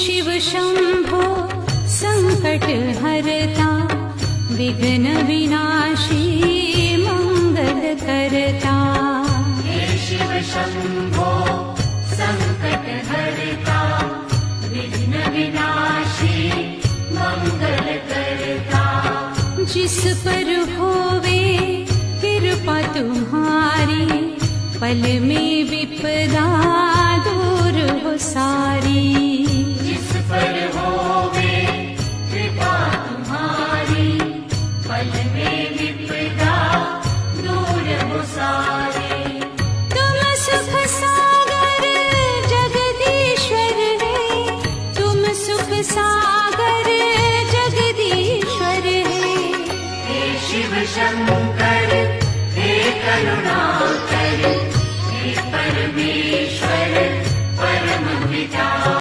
शिव शंभो संकट हरता, विघ्न विनाशी मंगल करता। हे शिव शंभो संकट हरता, विघ्न विनाशी मंगल करता। जिस पर होवे कृपा तुम्हारी, पल में विपदा दूर हो सारी। जिस पर होवे कृपा तुम्हारी, पल में विपदा दूर हो सारी। तुम सुख सागर जगदीश्वर है, तुम सुख सागर जगदीश्वर है। हे शिव शंकर हे करुणा